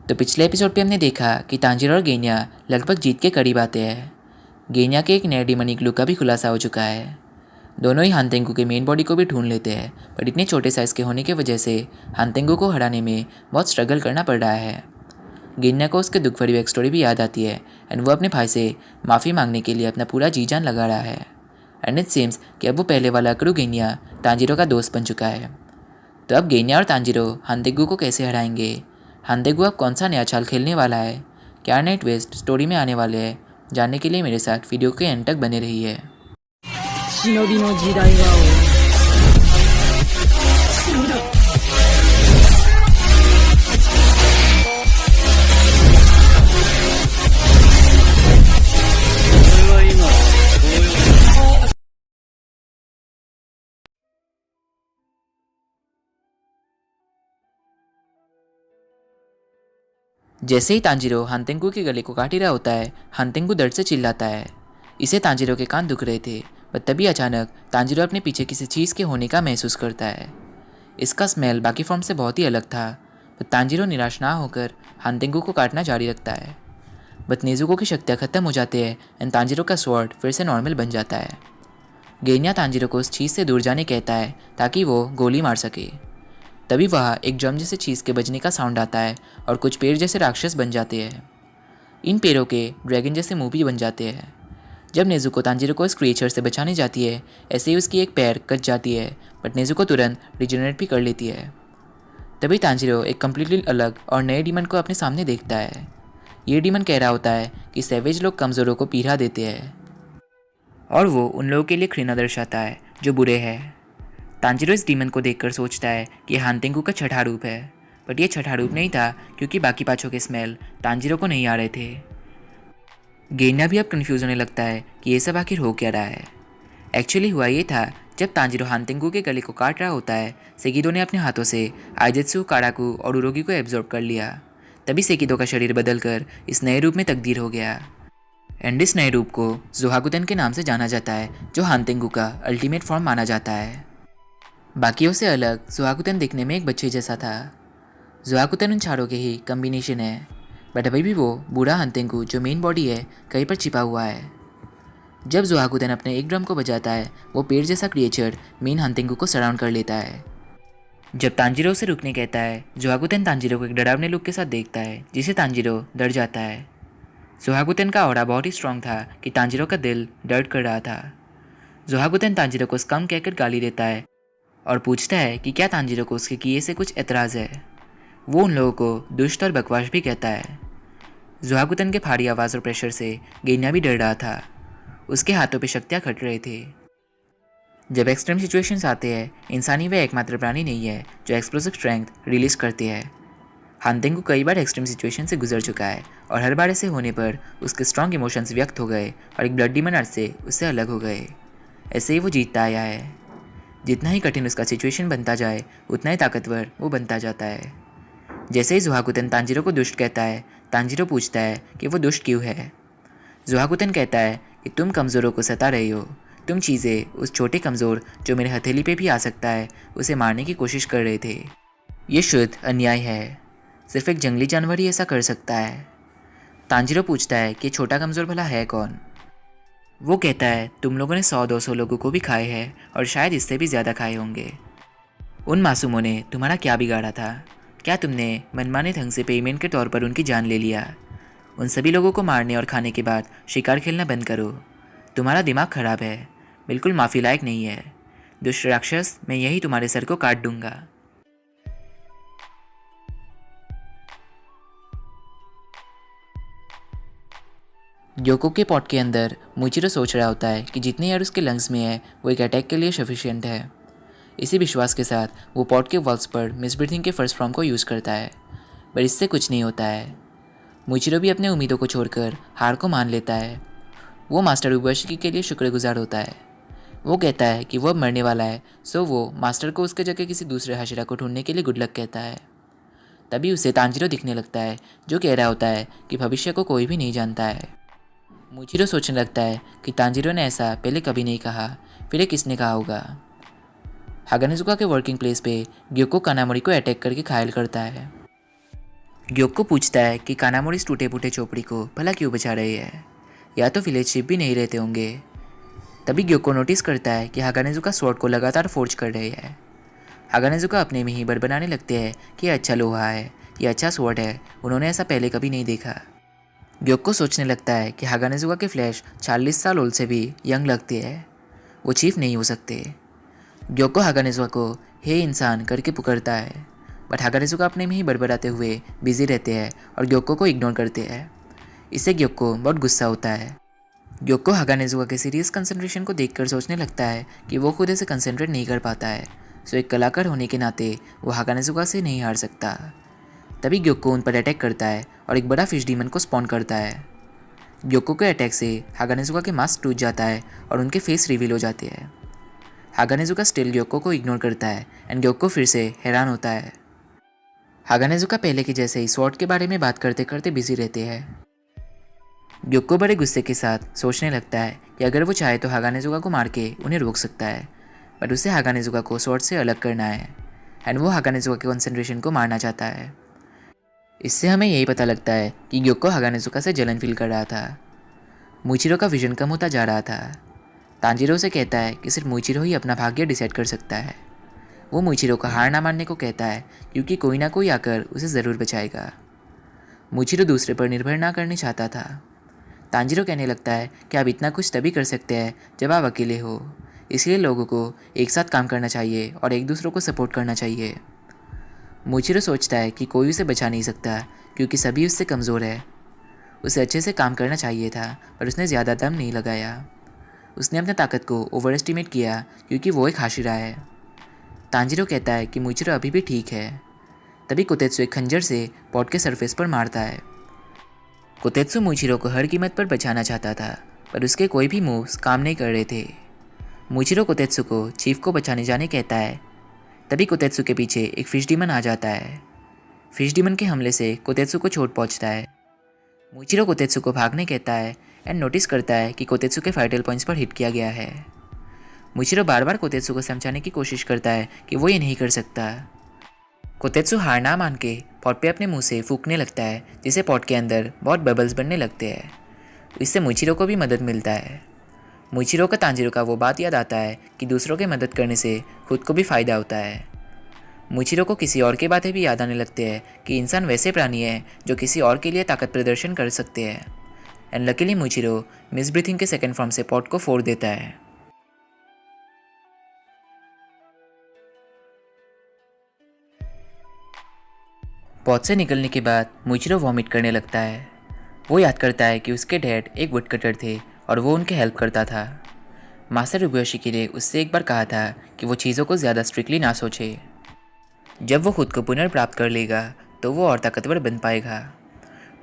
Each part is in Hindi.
तो पिछले एपिसोड पे हमने देखा कि तांजीरो और गेन्या लगभग जीत के करीब आते हैं। गेन्या के एक नए डिमन इग्लू का भी खुलासा हो चुका है। दोनों ही हानतेंगू के मेन बॉडी को भी ढूंढ लेते हैं, पर इतने छोटे साइज़ के होने की वजह से हानतेंगू को हराने में बहुत स्ट्रगल करना पड़ रहा है। गेन्या को उसके दुख भरी बैक स्टोरी भी याद आती है एंड वो अपने भाई से माफ़ी मांगने के लिए अपना पूरा जी जान लगा रहा है। एंड इट सीम्स कि अब वो पहले वाला अकड़ू गेन्या तांजीरो का दोस्त बन चुका है। तो अब गेन्या और तांजीरो हानतेंगू को कैसे हराएंगे? हानतेंगू अब कौन सा नया चाल खेलने वाला है? क्या नए ट्विस्ट स्टोरी में आने वाले हैं? जानने के लिए मेरे साथ वीडियो के एंड तक बने रहिए। 忍びの時代は終わる。俺は今こういう जैसे ही तांजीरो हानतेंगू के गले को काट ही रहा होता है, हानतेंगू दर्द से चिल्लाता है। इसे तांजीरो के कान दुख रहे थे, पर तभी अचानक तांजीरो अपने पीछे किसी चीज़ के होने का महसूस करता है। इसका स्मेल बाकी फॉर्म से बहुत ही अलग था, पर तांजीरो निराश ना होकर हानतेंगू को काटना जारी रखता है। बट नेजुको की शक्तियाँ खत्म हो जाती है एंड तांजीरो का स्वॉर्ड फिर से नॉर्मल बन जाता है। गेन्या तांजीरो को उस चीज़ से दूर जाने कहता है ताकि वो गोली मार सके। तभी वहाँ एक ड्रम जैसे चीज़ के बजने का साउंड आता है और कुछ पेड़ जैसे राक्षस बन जाते हैं। इन पेड़ों के ड्रैगन जैसे मुंह भी बन जाते हैं। जब नेजुको तांजीरो को इस क्रिएचर से बचाने जाती है, ऐसे ही उसकी एक पैर कट जाती है, बट नेजुको तुरंत रिजनरेट भी कर लेती है। तभी तांजीरो एक कम्प्लीटली अलग और नए डीमन को अपने सामने देखता है। ये डीमन कह रहा होता है कि सैवेज लोग कमज़ोरों को पीढ़ा देते हैं और वो उन लोगों के लिए घृणा दर्शाता है जो बुरे हैं। तांजीरो इस डीमन को देखकर सोचता है कि ये हानतेंगू का छठा रूप है, बट ये छठा रूप नहीं था क्योंकि बाकी पाँचों के स्मेल तांजीरो को नहीं आ रहे थे। गेन्या भी अब कन्फ्यूज होने लगता है कि ये सब आखिर हो क्या रहा है। एक्चुअली हुआ ये था, जब तांजीरो हानतेंगू के गले को काट रहा होता है, सेकिदो ने अपने हाथों से आइजेत्सु, काराकू और उरोगी को एब्जॉर्ब कर लिया। तभी सेकिदो का शरीर बदलकर इस नए रूप में तब्दील हो गया। एंड इस नए रूप को जोहाकुतेन के नाम से जाना जाता है, जो हानतेंगू का अल्टीमेट फॉर्म माना जाता है। बाकियों से अलग जोहाकुतेन दिखने में एक बच्चे जैसा था। जोहाकुतेन उन चारों के ही कम्बिनेशन है, बट अभी भी वो बूढ़ा हानतेंगू जो मेन बॉडी है कहीं पर छिपा हुआ है। जब जोहाकुतेन अपने एक ड्रम को बजाता है, वो पेड़ जैसा क्रिएचर मेन हानतेंगू को सराउंड कर लेता है। जब तांजीरो उसे रुकने कहता है, जोहाकुतेन तांजीरो को एक डरावने लुक के साथ देखता है, जिसे तांजीरो डर जाता है। जोहाकुतेन का ऑरा बहुत ही स्ट्रांग था कि तांजीरो का दिल दर्द कर रहा था। जोहाकुतेन तांजीरो को स्कम कहकर गाली देता है और पूछता है कि क्या तांजीरो को उसके किए से कुछ एतराज़ है। वो उन लोगों को दुष्ट और बकवास भी कहता है। जोहाकुतेन के भारी आवाज़ और प्रेशर से गेन्या भी डर रहा था। उसके हाथों पे शक्तियाँ खट रहे थे। जब एक्सट्रीम सिचुएशंस आते हैं, इंसानी वह एकमात्र प्राणी नहीं है जो एक्सप्लोसिव स्ट्रेंथ रिलीज़ करते हैं। हानतेंगू कई बार एक्सट्रीम सिचुएशन से गुजर चुका है और हर बार ऐसे होने पर उसके स्ट्रॉन्ग इमोशंस व्यक्त हो गए और एक ब्लड डीमन अर्थ से उससे अलग हो गए। ऐसे ही वो जीतता आया है। जितना ही कठिन उसका सिचुएशन बनता जाए, उतना ही ताकतवर वो बनता जाता है। जैसे ही जोहाकुतेन तांजीरो को दुष्ट कहता है, तांजीरो पूछता है कि वो दुष्ट क्यों है। जोहाकुतेन कहता है कि तुम कमज़ोरों को सता रहे हो। तुम चीज़ें उस छोटे कमज़ोर जो मेरे हथेली पे भी आ सकता है, उसे मारने की कोशिश कर रहे थे। ये शुद्ध अन्याय है। सिर्फ एक जंगली जानवर ही ऐसा कर सकता है। तांजीरो पूछता है कि छोटा कमज़ोर भला है कौन। वो कहता है तुम लोगों ने 100-200 लोगों को भी खाए हैं और शायद इससे भी ज़्यादा खाए होंगे। उन मासूमों ने तुम्हारा क्या बिगाड़ा था? क्या तुमने मनमाने ढंग से पेमेंट के तौर पर उनकी जान ले लिया? उन सभी लोगों को मारने और खाने के बाद शिकार खेलना बंद करो। तुम्हारा दिमाग खराब है, बिल्कुल माफ़ी लायक नहीं है। दुष्ट राक्षस, मैं यही तुम्हारे सर को काट दूंगा। ग्योको के पॉट के अंदर मुइचिरो सोच रहा होता है कि जितने एयर उसके लंग्स में है वो एक अटैक के लिए सफिशिएंट है। इसी विश्वास के साथ वो पॉट के वॉल्स पर मिस ब्रीथिंग के फर्स्ट फॉर्म को यूज़ करता है, पर इससे कुछ नहीं होता है। मुइचिरो भी अपने उम्मीदों को छोड़कर हार को मान लेता है। वो मास्टर उबर्शिकी के लिए शुक्रगुजार होता है। वो कहता है कि वो अब मरने वाला है, सो वो मास्टर को उसके जगह किसी दूसरे हशरा को ढूंढने के लिए गुड लक कहता है। तभी उसे तांजीरो दिखने लगता है, जो कह रहा होता है कि भविष्य को कोई भी नहीं जानता है। मुइचिरो सोचने लगता है कि तांजीरो ने ऐसा पहले कभी नहीं कहा, फिर ये किसने कहा होगा। हागानेजुका के वर्किंग प्लेस पे ग्योको कानामोरी को अटैक करके घायल करता है। ग्योको पूछता है कि कानामोरी इस टूटे फूटे चौपड़ी को भला क्यों बचा रही है, या तो विलेज शिप भी नहीं रहते होंगे। तभी ग्योको नोटिस करता है कि हागानेजुका स्वॉर्ड को लगातार फोर्ज कर रही है। हागानेजुका अपने में ही बड़बड़ाने लगते हैं कि यह अच्छा लोहा है, यह अच्छा स्वॉर्ड है, उन्होंने ऐसा पहले कभी नहीं देखा। ग्योको सोचने लगता है कि हागानेजुका के फ्लैश 40 साल ओल्ड से भी यंग लगती है, वो चीफ नहीं हो सकते। ग्योको हागानेजुका को हे इंसान करके पुकारता है, बट हागानेजुका अपने में ही बड़बड़ाते हुए बिजी रहते हैं और ग्योको को इग्नोर करते हैं। इससे ग्योको बहुत गुस्सा होता है। ग्योको हागानेजुका के सीरियस कंसंट्रेशन को देखकर सोचने लगता है कि वो खुद ऐसे कंसंट्रेट नहीं कर पाता है, सो एक कलाकार होने के नाते वो हागानेजुका से नहीं हार सकता। तभी ग्योको उन पर अटैक करता है और एक बड़ा फिश डीमन को स्पॉन करता है। ग्योको के अटैक से हागानेजुका के मास्क टूट जाता है और उनके फेस रिवील हो जाते हैं। हागानेजुका स्टिल ग्योको को इग्नोर करता है एंड ग्योको फिर से हैरान होता है। हागानेजुका पहले के जैसे ही स्वॉर्ड के बारे में बात करते करते बिजी रहते हैं। ग्योको बड़े गुस्से के साथ सोचने लगता है कि अगर वो चाहे तो हागानेजुका को मार के उन्हें रोक सकता है, बट उसे हागानेजुका को स्वॉर्ड से अलग करना है एंड वो हागानेजुका के कंसंट्रेशन को मारना चाहता है। इससे हमें यही पता लगता है कि ग्योको हागानेजुका से जलन फील कर रहा था। मुइचिरो का विजन कम होता जा रहा था। तांजीरो से कहता है कि सिर्फ मुइचिरो ही अपना भाग्य डिसाइड कर सकता है। वो मुइचिरो को हार ना मानने को कहता है क्योंकि कोई ना कोई आकर उसे ज़रूर बचाएगा। मुइचिरो दूसरे पर निर्भर ना करने चाहता था। तांजीरो कहने लगता है कि आप इतना कुछ तभी कर सकते हैं जब आप अकेले हो, इसलिए लोगों को एक साथ काम करना चाहिए और एक दूसरों को सपोर्ट करना चाहिए। मुइचिरो सोचता है कि कोई उसे बचा नहीं सकता क्योंकि सभी उससे कमज़ोर है। उसे अच्छे से काम करना चाहिए था पर उसने ज़्यादा दम नहीं लगाया। उसने अपने ताकत को ओवर एस्टिमेट किया क्योंकि वो एक हाशिरा है। तांजीरो कहता है कि मुइचिरो अभी भी ठीक है। तभी कोतेत्सु एक खंजर से पॉट के सरफेस पर मारता है। कोतेत्सु मुइचिरो को हर कीमत पर बचाना चाहता था पर उसके कोई भी मूव्स काम नहीं कर रहे थे। मुइचिरो कोतेत्सु को चीफ को बचाने जाने कहता है। तभी कोतेत्सु के पीछे एक फिश डीमन आ जाता है। फिश डीमन के हमले से कोतेत्सु को चोट पहुंचता है। मुइचिरो कोतेत्सु को भागने कहता है एंड नोटिस करता है कि कोतेत्सु के फाइटल पॉइंट्स पर हिट किया गया है। मुइचिरो बार बार कोतेत्सु को समझाने की कोशिश करता है कि वो ये नहीं कर सकता। कोतेत्सु हार ना मान के पॉट पे अपने मुंह से फूंकने लगता है, जिससे पॉट के अंदर बहुत बबल्स बनने लगते हैं। इससे मुइचिरो को भी मदद मिलता है। मुइचिरो का तांजीरो का वो बात याद आता है कि दूसरों की मदद करने से खुद को भी फ़ायदा होता है। मुइचिरो को किसी और की बातें भी याद आने लगते हैं कि इंसान वैसे प्राणी है जो किसी और के लिए ताकत प्रदर्शन कर सकते हैं। एंड लकीली मुइचिरो मिस ब्रीथिंग के सेकेंड फॉर्म से पॉट को फोड़ देता है। पॉट से निकलने के बाद मुइचिरो वॉमिट करने लगता है। वो याद करता है कि उसके डैड एक वुड कटर थे और वो उनके हेल्प करता था। मास्टर उबयोशी ने उससे एक बार कहा था कि वो चीज़ों को ज़्यादा स्ट्रिक्टली ना सोचे। जब वो खुद को पुनर्प्राप्त कर लेगा तो वो और ताकतवर बन पाएगा।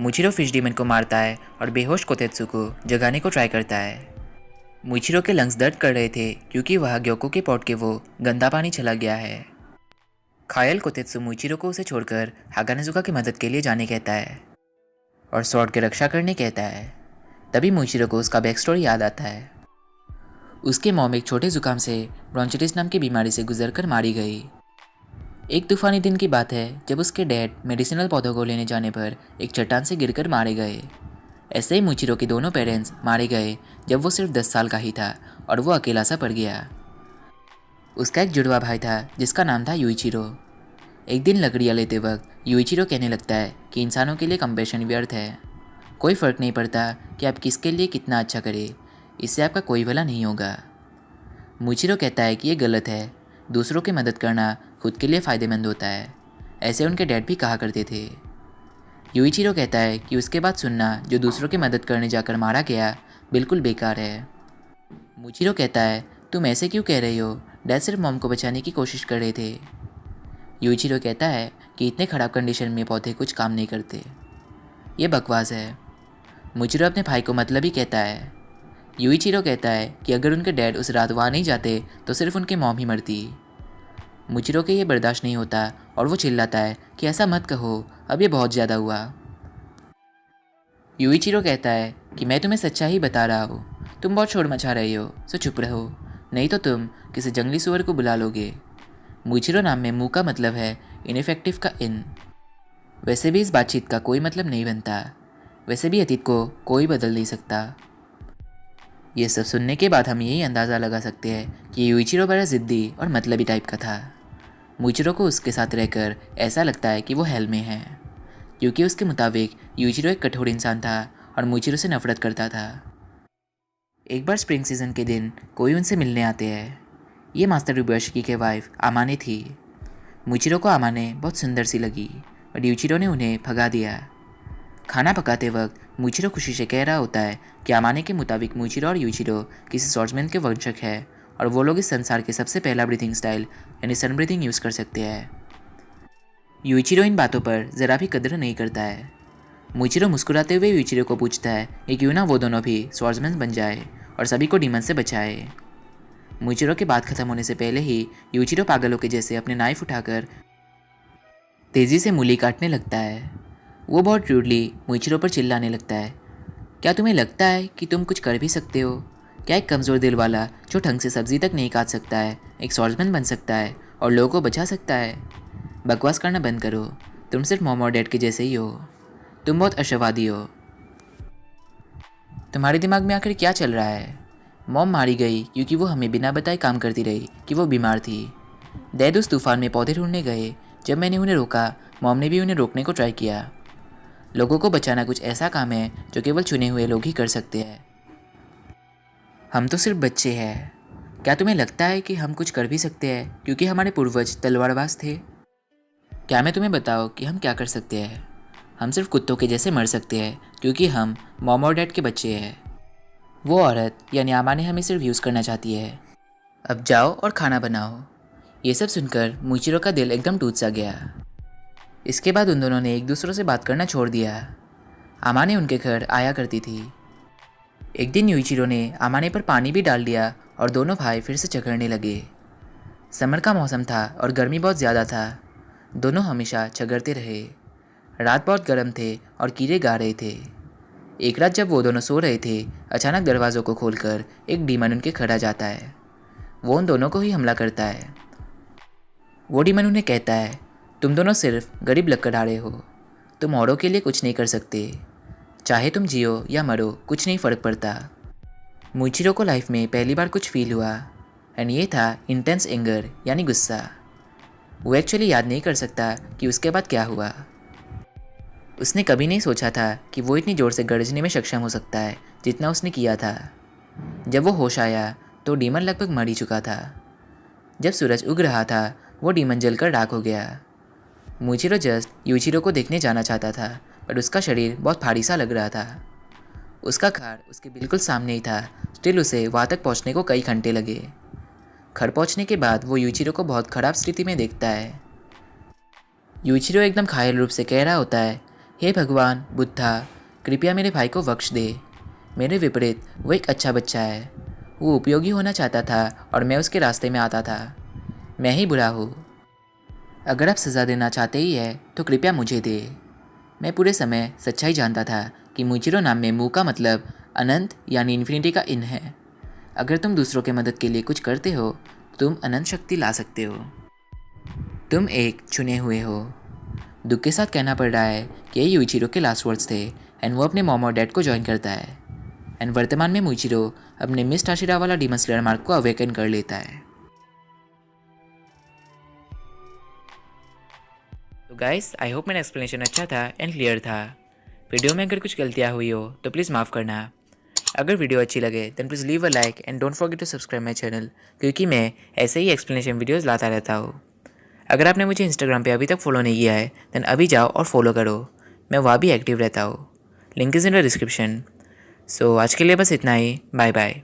मुइचिरो फिश डीमन को मारता है और बेहोश कोतेत्सु को जगाने को ट्राई करता है। मुइचिरो के लंग्स दर्द कर रहे थे क्योंकि वह ग्योको के पॉट के वो गंदा पानी चला गया है। घायल कोतेत्सु मुइचिरो को उसे छोड़कर हागानेजुका की मदद के लिए जाने कहता है और स्वॉर्ड की रक्षा करने कहता है। तभी मुइचिरो को उसका बैक स्टोरी याद आता है। उसके मॉम एक छोटे जुकाम से ब्रोंचिटिस नाम की बीमारी से गुजरकर मारी गई। एक तूफानी दिन की बात है जब उसके डैड मेडिसिनल पौधों को लेने जाने पर एक चट्टान से गिरकर मारे गए। ऐसे ही मुइचिरो के दोनों पेरेंट्स मारे गए जब वो सिर्फ 10 साल का ही था और वो अकेला सा पड़ गया। उसका एक जुड़वा भाई था जिसका नाम था यूइचिरो। एक दिन लकड़ियाँ लेते वक्त यूइचिरो कहने लगता है कि इंसानों के लिए कंपैशन व्यर्थ है। कोई फ़र्क नहीं पड़ता कि आप किसके लिए कितना अच्छा करें, इससे आपका कोई भला नहीं होगा। मुइचिरो कहता है कि ये गलत है, दूसरों की मदद करना खुद के लिए फ़ायदेमंद होता है, ऐसे उनके डैड भी कहा करते थे। यूइचिरो कहता है कि उसके बाद सुनना जो दूसरों की मदद करने जाकर मारा गया बिल्कुल बेकार है। मुइचिरो कहता है तुम ऐसे क्यों कह रही हो, डैड सिर्फ मॉम को बचाने की कोशिश कर रहे थे। यूइचिरो कहता है कि इतने ख़राब कंडीशन में पौधे कुछ काम नहीं करते, ये बकवास है। मुइचिरो अपने भाई को मतलब ही कहता है। यूइचिरो कहता है कि अगर उनके डैड उस रात वहाँ नहीं जाते तो सिर्फ उनकी मॉम ही मरती। मुइचिरो के ये बर्दाश्त नहीं होता और वो चिल्लाता है कि ऐसा मत कहो, अब ये बहुत ज़्यादा हुआ। यूइचिरो कहता है कि मैं तुम्हें सच्चाई बता रहा हूँ, तुम बहुत शोर मचा रही हो, सो चुप रहो, नहीं तो तुम किसी जंगली सुअर को बुला लोगे। मुइचिरो नाम में मुँह का मतलब है इनफेक्टिव का इन। वैसे भी इस बातचीत का कोई मतलब नहीं बनता। वैसे भी अतीत को कोई बदल नहीं सकता। ये सब सुनने के बाद हम यही अंदाज़ा लगा सकते हैं कि यूइचिरो बड़ा ज़िद्दी और मतलबी टाइप का था। मूचिरो को उसके साथ रहकर ऐसा लगता है कि वो हेल में है, क्योंकि उसके मुताबिक यूइचिरो एक कठोर इंसान था और मूचिरो से नफरत करता था। एक बार स्प्रिंग सीजन के दिन कोई उनसे मिलने आते हैं। ये मास्टर रुबयोशिकी के वाइफ आमाने थी। मूचिरो को आमाने बहुत सुंदर सी लगी, बट यूइचिरो ने उन्हें भगा दिया। खाना पकाते वक्त मूचिरो खुशी से कह रहा होता है कि आमाने के मुताबिक मूचिरो और यूइचिरो किसी स्वॉर्ड्समैन के वंशज है और वो लोग इस संसार के सबसे पहला ब्रीथिंग स्टाइल यानी सन ब्रीथिंग यूज़ कर सकते हैं। यूइचिरो इन बातों पर ज़रा भी कदर नहीं करता है। मूचिरो मुस्कुराते हुए यूइचिरो को पूछता है कि क्यों ना वो दोनों भी स्वॉर्ड्समैन बन जाए और सभी को डीमन से बचाए। मूचिरो की बात खत्म होने से पहले ही यूइचिरो पागलों के जैसे अपने नाइफ उठाकर तेज़ी से मूली काटने लगता है। वो बहुत रूडली मूचिरो पर चिल्लाने लगता है, क्या तुम्हें लगता है कि तुम कुछ कर भी सकते हो? क्या एक कमज़ोर दिल वाला जो ढंग से सब्जी तक नहीं काट सकता है एक स्वॉर्ड्समैन बन सकता है और लोगों को बचा सकता है? बकवास करना बंद करो, तुम सिर्फ मॉम और डैड के जैसे ही हो। तुम बहुत आशावादी हो। तुम्हारे दिमाग में आखिर क्या चल रहा है? मॉम मारी गई क्योंकि वो हमें बिना बताए काम करती रही कि वो बीमार थी। डैड उस तूफान में पौधे ढूंढने गए। जब मैंने उन्हें रोका, मॉम ने भी उन्हें रोकने को ट्राई किया। लोगों को बचाना कुछ ऐसा काम है जो केवल चुने हुए लोग ही कर सकते हैं। हम तो सिर्फ बच्चे हैं। क्या तुम्हें लगता है कि हम कुछ कर भी सकते हैं क्योंकि हमारे पूर्वज तलवारबाज थे? क्या मैं तुम्हें बताऊं कि हम क्या कर सकते हैं? हम सिर्फ कुत्तों के जैसे मर सकते हैं क्योंकि हम मॉम और डैड के बच्चे हैं। वो औरत यानी आमा ने हमें सिर्फ यूज़ करना चाहती है। अब जाओ और खाना बनाओ। ये सब सुनकर मूचिरो का दिल एकदम टूट सा गया। इसके बाद उन दोनों ने एक दूसरों से बात करना छोड़ दिया। आमाने उनके घर आया करती थी। एक दिन यूइचिरो ने आमाने पर पानी भी डाल दिया और दोनों भाई फिर से झगड़ने लगे। समर का मौसम था और गर्मी बहुत ज़्यादा था। दोनों हमेशा झगड़ते रहे। रात बहुत गर्म थे और कीड़े गा रहे थे। एक रात जब वो दोनों सो रहे थे, अचानक दरवाज़ों को खोलकर एक डीमन उनके खड़ा जाता है। वो उन दोनों को ही हमला करता है। वो डीमन उन्हें कहता है, तुम दोनों सिर्फ गरीब लकड़हारे हो। तुम औरों के लिए कुछ नहीं कर सकते। चाहे तुम जियो या मरो, कुछ नहीं फ़र्क पड़ता। मूचिरो को लाइफ में पहली बार कुछ फील हुआ एंड ये था इंटेंस एंगर यानी गुस्सा। वो एक्चुअली याद नहीं कर सकता कि उसके बाद क्या हुआ। उसने कभी नहीं सोचा था कि वो इतनी ज़ोर से गरजने में सक्षम हो सकता है जितना उसने किया था। जब वो होश आया तो डीमन लगभग मर ही चुका था। जब सूरज उग रहा था वो डीमन जलकर राख हो गया। मूचिरो जस्ट यूचिरो को देखने जाना चाहता था, पर उसका शरीर बहुत भारी सा लग रहा था। उसका घर उसके बिल्कुल सामने ही था। स्टिल उसे वहाँ तक पहुँचने को कई घंटे लगे। घर पहुँचने के बाद वो यूचिरो को बहुत ख़राब स्थिति में देखता है। यूचिरो एकदम घायल रूप से कह रहा होता है, हे भगवान बुद्धा, कृपया मेरे भाई को बख्श दे। मेरे विपरीत वो एक अच्छा बच्चा है। वो उपयोगी होना चाहता था और मैं उसके रास्ते में आता था। मैं ही बुरा हूँ। अगर आप सज़ा देना चाहते ही है तो कृपया मुझे दे। मैं पूरे समय सच्चाई जानता था कि मूचिरो नाम में मू का मतलब अनंत यानी इन्फिनिटी का इन है। अगर तुम दूसरों के मदद के लिए कुछ करते हो तो तुम अनंत शक्ति ला सकते हो। तुम एक चुने हुए हो। दुख के साथ कहना पड़ रहा है कि ये यूइचिरो के लास्ट वर्ड्स थे एंड वो अपने मॉम और डैड को ज्वाइन करता है। एंड वर्तमान में मूचिरो अपने मिस्ट आशिरा वाला डीमन स्लेयर मार्क को अवेकन कर लेता है। तो गाइस, आई होप मेरा एक्सप्लेनेशन अच्छा था एंड क्लियर था। वीडियो में अगर कुछ गलतियाँ हुई हो तो प्लीज़ माफ़ करना। अगर वीडियो अच्छी लगे then please leave a like and don't forget to subscribe my channel, क्योंकि मैं ऐसे ही एक्सप्लेनेशन वीडियोज़ लाता रहता हूँ। अगर आपने मुझे इंस्टाग्राम पे अभी तक फॉलो नहीं किया है देन अभी जाओ और फॉलो करो। मैं वहाँ भी एक्टिव रहता हूँ। Link is in the description. So आज के लिए बस इतना ही। Bye bye.